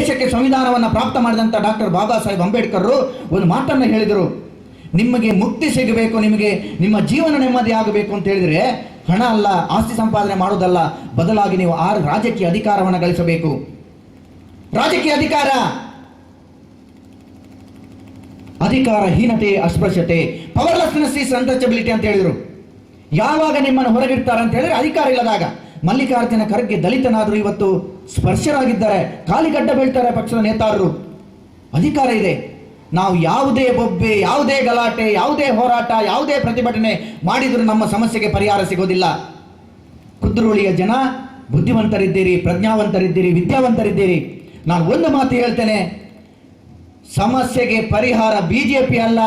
ದೇಶಕ್ಕೆ ಸಂವಿಧಾನವನ್ನು ಪ್ರಾಪ್ತ ಮಾಡಿದಂಥ ಡಾಕ್ಟರ್ ಬಾಬಾ ಸಾಹೇಬ್ ಅಂಬೇಡ್ಕರ್ ಒಂದು ಮಾತನ್ನು ಹೇಳಿದರು, ನಿಮಗೆ ಮುಕ್ತಿ ಸಿಗಬೇಕು, ನಿಮಗೆ ನಿಮ್ಮ ಜೀವನ ನೆಮ್ಮದಿ ಆಗಬೇಕು ಅಂತ ಹೇಳಿದರೆ ಹಣ ಅಲ್ಲ, ಆಸ್ತಿ ಸಂಪಾದನೆ ಮಾಡೋದಲ್ಲ, ಬದಲಾಗಿ ನೀವು ರಾಜಕೀಯ ಅಧಿಕಾರವನ್ನು ಗಳಿಸಬೇಕು. ರಾಜಕೀಯ ಅಧಿಕಾರಹೀನತೆ, ಅಸ್ಪೃಶ್ಯತೆ, ಪವರ್ಲೆಸ್ನೆಸ್ ಈಸ್ ಅನ್ಟಚಬಿಲಿಟಿ ಅಂತ ಹೇಳಿದರು. ಯಾವಾಗ ನಿಮ್ಮನ್ನು ಹೊರಗಿಡ್ತಾರೆ ಅಂತ ಹೇಳಿದ್ರೆ ಅಧಿಕಾರ ಇಲ್ಲದಾಗ. ಮಲ್ಲಿಕಾರ್ಜುನ ಖರ್ಗೆ ದಲಿತನಾದರೂ ಇವತ್ತು ಸ್ಪರ್ಶರಾಗಿದ್ದಾರೆ, ಕಾಲಿಗಡ್ಡ ಬೀಳ್ತಾರೆ ಪಕ್ಷದ ನೇತಾರರು. ಅಧಿಕಾರ ಇದೆ. ನಾವು ಯಾವುದೇ ಬೊಬ್ಬೆ, ಯಾವುದೇ ಗಲಾಟೆ, ಯಾವುದೇ ಹೋರಾಟ, ಯಾವುದೇ ಪ್ರತಿಭಟನೆ ಮಾಡಿದರೂ ನಮ್ಮ ಸಮಸ್ಯೆಗೆ ಪರಿಹಾರ ಸಿಗೋದಿಲ್ಲ. ಕುದ್ರೋಳಿಯ ಜನ ಬುದ್ಧಿವಂತರಿದ್ದೀರಿ, ಪ್ರಜ್ಞಾವಂತರಿದ್ದೀರಿ, ವಿದ್ಯಾವಂತರಿದ್ದೀರಿ. ನಾನು ಒಂದು ಮಾತು ಹೇಳ್ತೇನೆ, ಸಮಸ್ಯೆಗೆ ಪರಿಹಾರ ಬಿಜೆಪಿ ಅಲ್ಲ,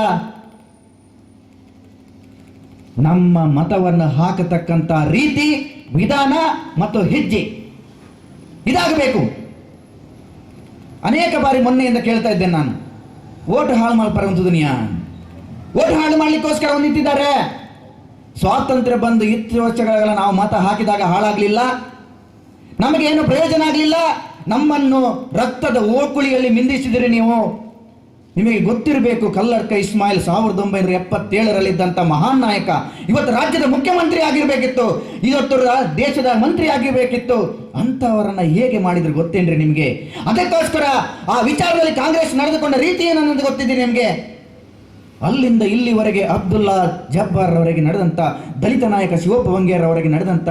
ನಮ್ಮ ಮತವನ್ನು ಹಾಕತಕ್ಕಂಥ ರೀತಿ, ವಿಧಾನ ಮತ್ತು ಹೆಜ್ಜೆ ಇದಾಗಬೇಕು. ಅನೇಕ ಬಾರಿ ಮೊನ್ನೆಯಿಂದ ಕೇಳ್ತಾ ಇದ್ದೇನೆ ನಾನು, ಓಟ್ ಹಾಳು ಮಾಡ್ಬಾರಂತ ದುನಿಯಾ, ಓಟ್ ಹಾಳು ಮಾಡ್ಲಿಕ್ಕೋಸ್ಕರ ನಿಂತಿದ್ದಾರೆ. ಸ್ವಾತಂತ್ರ್ಯ ಬಂದು 20 ವರ್ಷಗಳ ನಾವು ಮತ ಹಾಕಿದಾಗ ಹಾಳಾಗ್ಲಿಲ್ಲ, ನಮಗೇನು ಪ್ರಯೋಜನ ಆಗಲಿಲ್ಲ. ನಮ್ಮನ್ನು ರಕ್ತದ ಓಕುಳಿಯಲ್ಲಿ ಮಿಂದಿಸಿದಿರಿ ನೀವು. ನಿಮಗೆ ಗೊತ್ತಿರಬೇಕು, ಕಲ್ಲಡ್ಕ ಇಸ್ಮಾಯಿಲ್ 1977ರಲ್ಲಿದ್ದಂಥ ಮಹಾನ್ ನಾಯಕ ಇವತ್ತು ರಾಜ್ಯದ ಮುಖ್ಯಮಂತ್ರಿ ಆಗಿರ್ಬೇಕಿತ್ತು, ಇವತ್ತು ದೇಶದ ಮಂತ್ರಿ ಆಗಿರ್ಬೇಕಿತ್ತು. ಅಂತವರನ್ನ ಹೇಗೆ ಮಾಡಿದ್ರು ಗೊತ್ತೇನ್ರಿ ನಿಮಗೆ? ಅದಕ್ಕೋಸ್ಕರ ಆ ವಿಚಾರದಲ್ಲಿ ಕಾಂಗ್ರೆಸ್ ನಡೆದುಕೊಂಡ ರೀತಿ ಏನನ್ನೋದು ಗೊತ್ತಿದೆ ನಿಮಗೆ. ಅಲ್ಲಿಂದ ಇಲ್ಲಿವರೆಗೆ ಅಬ್ದುಲ್ಲಾ ಜಬ್ಬಾರ್ ಅವರಿಗೆ ನಡೆದಂಥ, ದಲಿತ ನಾಯಕ ಶಿವಪ್ಪ ಬಂಗೇರ್ ಅವರಿಗೆ ನಡೆದಂಥ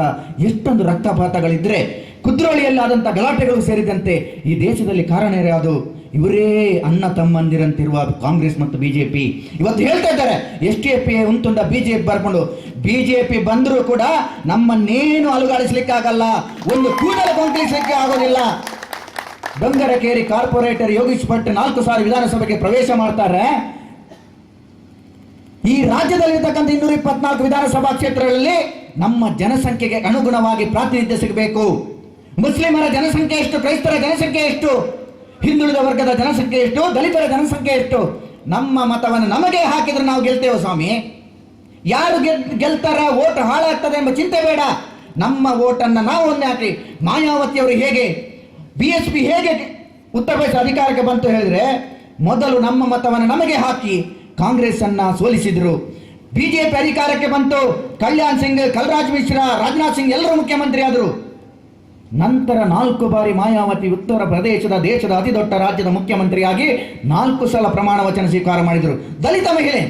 ಎಷ್ಟೊಂದು ರಕ್ತಪಾತಗಳಿದ್ರೆ, ಕುದ್ರೋಳಿಯಲ್ಲಿ ಆದಂಥ ಗಲಾಟೆಗಳು ಸೇರಿದಂತೆ ಈ ದೇಶದಲ್ಲಿ ಕಾರಣ ಯಾವುದು? ಇವರೇ ಅಣ್ಣ ತಮ್ಮಂದಿರಂತಿರುವ ಕಾಂಗ್ರೆಸ್ ಮತ್ತು ಬಿಜೆಪಿ. ಇವತ್ತು ಹೇಳ್ತಾ ಇದ್ದಾರೆ SDPI ಉಂತುಂಡ ಬಿಜೆಪಿ ಬರ್ಕೊಂಡು. ಬಿಜೆಪಿ ಬಂದರೂ ಕೂಡ ನಮ್ಮನ್ನೇನು ಅಲುಗಾಡಿಸ್ಲಿಕ್ಕಾಗಲ್ಲ, ಒಂದು ಕೂಡಲು ಕೊಂಕಲಿಸಲಿಕ್ಕೆ ಆಗೋದಿಲ್ಲ. ಬಂಗರಕೇರಿ ಕಾರ್ಪೊರೇಟರ್ ಯೋಗೀಶ್ ಭಟ್ 4 ಸಾರಿ ವಿಧಾನಸಭೆಗೆ ಪ್ರವೇಶ ಮಾಡ್ತಾರೆ. ಈ ರಾಜ್ಯದಲ್ಲಿರ್ತಕ್ಕಂಥ 224 ವಿಧಾನಸಭಾ ಕ್ಷೇತ್ರಗಳಲ್ಲಿ ನಮ್ಮ ಜನಸಂಖ್ಯೆಗೆ ಅನುಗುಣವಾಗಿ ಪ್ರಾತಿನಿಧ್ಯ ಸಿಗಬೇಕು. ಮುಸ್ಲಿಮರ ಜನಸಂಖ್ಯೆ ಎಷ್ಟು, ಕ್ರೈಸ್ತರ ಜನಸಂಖ್ಯೆ ಎಷ್ಟು, ಹಿಂದುಳಿದ ವರ್ಗದ ಜನಸಂಖ್ಯೆ ಎಷ್ಟು, ದಲಿತರ ಜನಸಂಖ್ಯೆ ಎಷ್ಟು? ನಮ್ಮ ಮತವನ್ನು ನಮಗೆ ಹಾಕಿದ್ರೆ ನಾವು ಗೆಲ್ತೇವೆ ಸ್ವಾಮಿ. ಯಾರು ಗೆಲ್ತಾರ, ಓಟ್ ಹಾಳಾಗ್ತದೆ ಎಂಬ ಚಿಂತೆ ಬೇಡ. ನಮ್ಮ ಓಟನ್ನು ನಾವು ಒಂದೇ ಹಾಕಿ. ಮಾಯಾವತಿ ಅವರು ಹೇಗೆ, BSP ಹೇಗೆ ಉತ್ತರ ಪ್ರದೇಶ ಅಧಿಕಾರಕ್ಕೆ ಬಂತು ಹೇಳಿದ್ರೆ, ಮೊದಲು ನಮ್ಮ ಮತವನ್ನು ನಮಗೆ ಹಾಕಿ ಕಾಂಗ್ರೆಸ್ ಅನ್ನ ಸೋಲಿಸಿದ್ರು. ಬಿಜೆಪಿ ಅಧಿಕಾರಕ್ಕೆ ಬಂತು, ಕಲ್ಯಾಣ್ ಸಿಂಗ್, ಕಲ್ರಾಜ್ ಮಿಶ್ರಾ, ರಾಜನಾಥ್ ಸಿಂಗ್ ಎಲ್ಲರೂ ಮುಖ್ಯಮಂತ್ರಿ ಆದರು. ನಂತರ 4 ಬಾರಿ ಮಾಯಾವತಿ ಉತ್ತರ ಪ್ರದೇಶದ ದೇಶದ ಅತಿ ದೊಡ್ಡ ರಾಜ್ಯದ ಮುಖ್ಯಮಂತ್ರಿಯಾಗಿ 4 ಸಲ ಪ್ರಮಾಣ ವಚನ ಸ್ವೀಕಾರ ಮಾಡಿದರು. ದಲಿತ ಮಹಿಳೆ,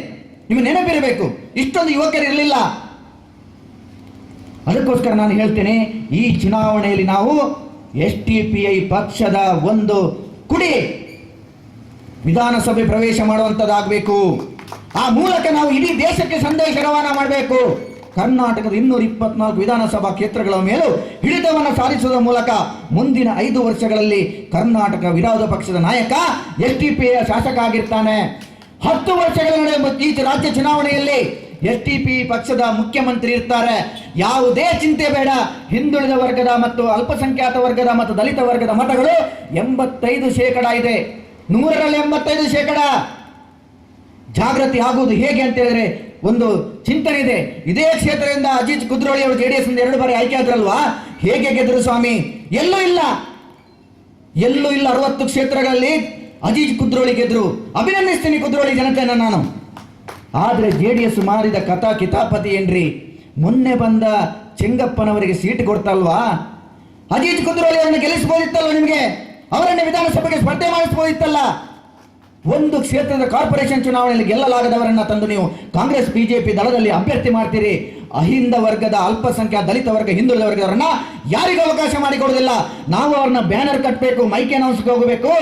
ನಿಮಗೆ ನೆನಪಿರಬೇಕು, ಇಷ್ಟೊಂದು ಯುವಕರು ಇರಲಿಲ್ಲ. ಅದಕ್ಕೋಸ್ಕರ ನಾನು ಹೇಳ್ತೇನೆ, ಈ ಚುನಾವಣೆಯಲ್ಲಿ ನಾವು SDPI ಪಕ್ಷದ ಒಂದು ಕುಡಿ ವಿಧಾನಸಭೆ ಪ್ರವೇಶ ಮಾಡುವಂಥದ್ದಾಗಬೇಕು. ಆ ಮೂಲಕ ನಾವು ಇಡೀ ದೇಶಕ್ಕೆ ಸಂದೇಶ ರವಾನೆ ಮಾಡಬೇಕು. ಕರ್ನಾಟಕದ 224 ವಿಧಾನಸಭಾ ಕ್ಷೇತ್ರಗಳ ಮೇಲೂ ಹಿಡಿತವನ್ನು ಸಾಧಿಸುವ ಮೂಲಕ ಮುಂದಿನ 5 ವರ್ಷಗಳಲ್ಲಿ ಕರ್ನಾಟಕ ವಿರೋಧ ಪಕ್ಷದ ನಾಯಕ SDPI ಶಾಸಕ ಆಗಿರ್ತಾನೆ. 10 ವರ್ಷಗಳ ನಡುವೆ ಈ ರಾಜ್ಯ ಚುನಾವಣೆಯಲ್ಲಿ SDPI ಪಕ್ಷದ ಮುಖ್ಯಮಂತ್ರಿ ಇರ್ತಾರೆ. ಯಾವುದೇ ಚಿಂತೆ ಬೇಡ. ಹಿಂದುಳಿದ ವರ್ಗದ ಮತ್ತು ಅಲ್ಪಸಂಖ್ಯಾತ ವರ್ಗದ ಮತ್ತು ದಲಿತ ವರ್ಗದ ಮತಗಳು 85% ಇದೆ. 100ರಲ್ಲಿ 85%. ಜಾಗೃತಿ ಆಗುವುದು ಹೇಗೆ ಅಂತ ಹೇಳಿದ್ರೆ ಒಂದು ಚಿಂತನೆ ಇದೆ. ಇದೇ ಕ್ಷೇತ್ರದಿಂದ ಅಜಿತ್ ಕುದ್ರೋಳಿ ಅವರು JDS 2 ಬಾರಿ ಆಯ್ಕೆ ಆದ್ರಲ್ವಾ, ಹೇಗೆ ಗೆದ್ರು ಸ್ವಾಮಿ? ಎಲ್ಲೂ ಇಲ್ಲ. 60 ಕ್ಷೇತ್ರಗಳಲ್ಲಿ ಅಜಿತ್ ಕುದ್ರೋಳಿ ಗೆದ್ರು. ಅಭಿನಂದಿಸ್ತೀನಿ ಕುದ್ರೋಳಿ ಜನತೆಯನ್ನು ನಾನು. ಆದ್ರೆ JDS ಮಾರಿದ ಕಥಾ ಕಿತಾಪತಿ ಏನ್ರಿ? ಮೊನ್ನೆ ಬಂದ ಚೆಂಗಪ್ಪನವರಿಗೆ ಸೀಟ್ ಕೊಡ್ತಲ್ವಾ? ಅಜಿತ್ ಕುದ್ರೋಳಿ ಅವರನ್ನು ಗೆಲ್ಲಿಸಬಹುದಿತ್ತಲ್ವ? ನಿಮಗೆ ಅವರನ್ನು ವಿಧಾನಸಭೆಗೆ ಸ್ಪರ್ಧೆ ಮಾಡಿಸಬಹುದಿತ್ತಲ್ಲ? ಒಂದು ಕ್ಷೇತ್ರದ ಕಾರ್ಪೊರೇಷನ್ ಚುನಾವಣೆಯಲ್ಲಿ ಗೆಲ್ಲಲಾಗದವರನ್ನ ತಂದು ನೀವು ಕಾಂಗ್ರೆಸ್ ಬಿಜೆಪಿ ದಳದಲ್ಲಿ ಅಭ್ಯರ್ಥಿ ಮಾಡ್ತೀರಿ. ಅಹಿಂದ ವರ್ಗದ, ಅಲ್ಪಸಂಖ್ಯಾತ, ದಲಿತ ವರ್ಗ, ಹಿಂದುಳಿದ ವರ್ಗದವರನ್ನ ಯಾರಿಗೂ ಅವಕಾಶ ಮಾಡಿಕೊಡೋದಿಲ್ಲ. ನಾವು ಅವ್ರನ್ನ ಬ್ಯಾನರ್ ಕಟ್ಟಬೇಕು, ಮೈಕ್ ಅನೌನ್ಸ್ಗೆ ಹೋಗಬೇಕು,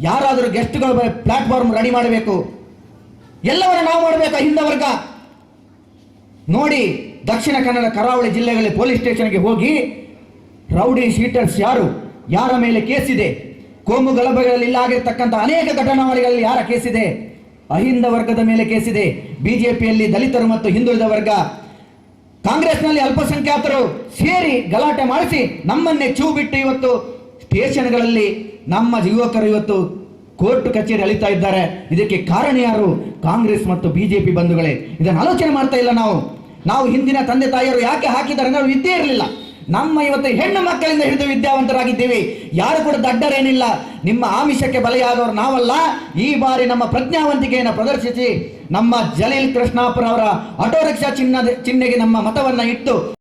ಯಾರಾದರೂ ಗೆಸ್ಟ್ಗಳು ಪ್ಲಾಟ್ಫಾರ್ಮ್ ರೆಡಿ ಮಾಡಬೇಕು, ಎಲ್ಲವನ್ನ ನಾವು ಮಾಡಬೇಕು. ಅಹಿಂದ ವರ್ಗ ನೋಡಿ, ದಕ್ಷಿಣ ಕನ್ನಡ ಕರಾವಳಿ ಜಿಲ್ಲೆಗಳಲ್ಲಿ ಪೊಲೀಸ್ ಸ್ಟೇಷನ್ಗೆ ಹೋಗಿ ರೌಡಿ ಶೀಟರ್ಸ್ ಯಾರು, ಯಾರ ಮೇಲೆ ಕೇಸಿದೆ, ಕೋಮು ಗಲಭೆಗಳಲ್ಲಿ ಇಲ್ಲಾಗಿರ್ತಕ್ಕಂಥ ಅನೇಕ ಘಟನಾವಳಿಗಳಲ್ಲಿ ಯಾರ ಕೇಸಿದೆ? ಅಹಿಂದ ವರ್ಗದ ಮೇಲೆ ಕೇಸಿದೆ. ಬಿಜೆಪಿಯಲ್ಲಿ ದಲಿತರು ಮತ್ತು ಹಿಂದುಳಿದ ವರ್ಗ, ಕಾಂಗ್ರೆಸ್ನಲ್ಲಿ ಅಲ್ಪಸಂಖ್ಯಾತರು ಸೇರಿ ಗಲಾಟೆ ಮಾಡಿಸಿ ನಮ್ಮನ್ನೇ ಚೂ ಬಿಟ್ಟು ಇವತ್ತು ಸ್ಟೇಷನ್ಗಳಲ್ಲಿ ನಮ್ಮ ಯುವಕರು ಇವತ್ತು ಕೋರ್ಟ್ ಕಚೇರಿ ಅಳಿತಾ ಇದ್ದಾರೆ. ಇದಕ್ಕೆ ಕಾರಣ ಯಾರು? ಕಾಂಗ್ರೆಸ್ ಮತ್ತು ಬಿಜೆಪಿ ಬಂಧುಗಳೇ. ಇದನ್ನು ಆಲೋಚನೆ ಮಾಡ್ತಾ ಇಲ್ಲ ನಾವು. ಹಿಂದಿನ ತಂದೆ ತಾಯಿಯರು ಯಾಕೆ ಹಾಕಿದ್ದಾರೆ ಅಂದ್ರೆ ವಿದ್ಯೆ ಇರಲಿಲ್ಲ. ನಮ್ಮ ಇವತ್ತು ಹೆಣ್ಣು ಮಕ್ಕಳಿಂದ ಹಿಡಿದು ವಿದ್ಯಾವಂತರಾಗಿದ್ದೀವಿ. ಯಾರು ಕೂಡ ದಡ್ಡರೇನಿಲ್ಲ. ನಿಮ್ಮ ಆಮಿಷಕ್ಕೆ ಬಲಿಯಾದವರು ನಾವಲ್ಲ. ಈ ಬಾರಿ ನಮ್ಮ ಪ್ರಜ್ಞಾವಂತಿಕೆಯನ್ನು ಪ್ರದರ್ಶಿಸಿ ನಮ್ಮ ಜಲೀಲ್ ಕೃಷ್ಣಾಪುರ ಅವರ ಆಟೋ ರಿಕ್ಷಾ ಚಿಹ್ನೆಗೆ ನಮ್ಮ ಮತವನ್ನ ಇಟ್ಟು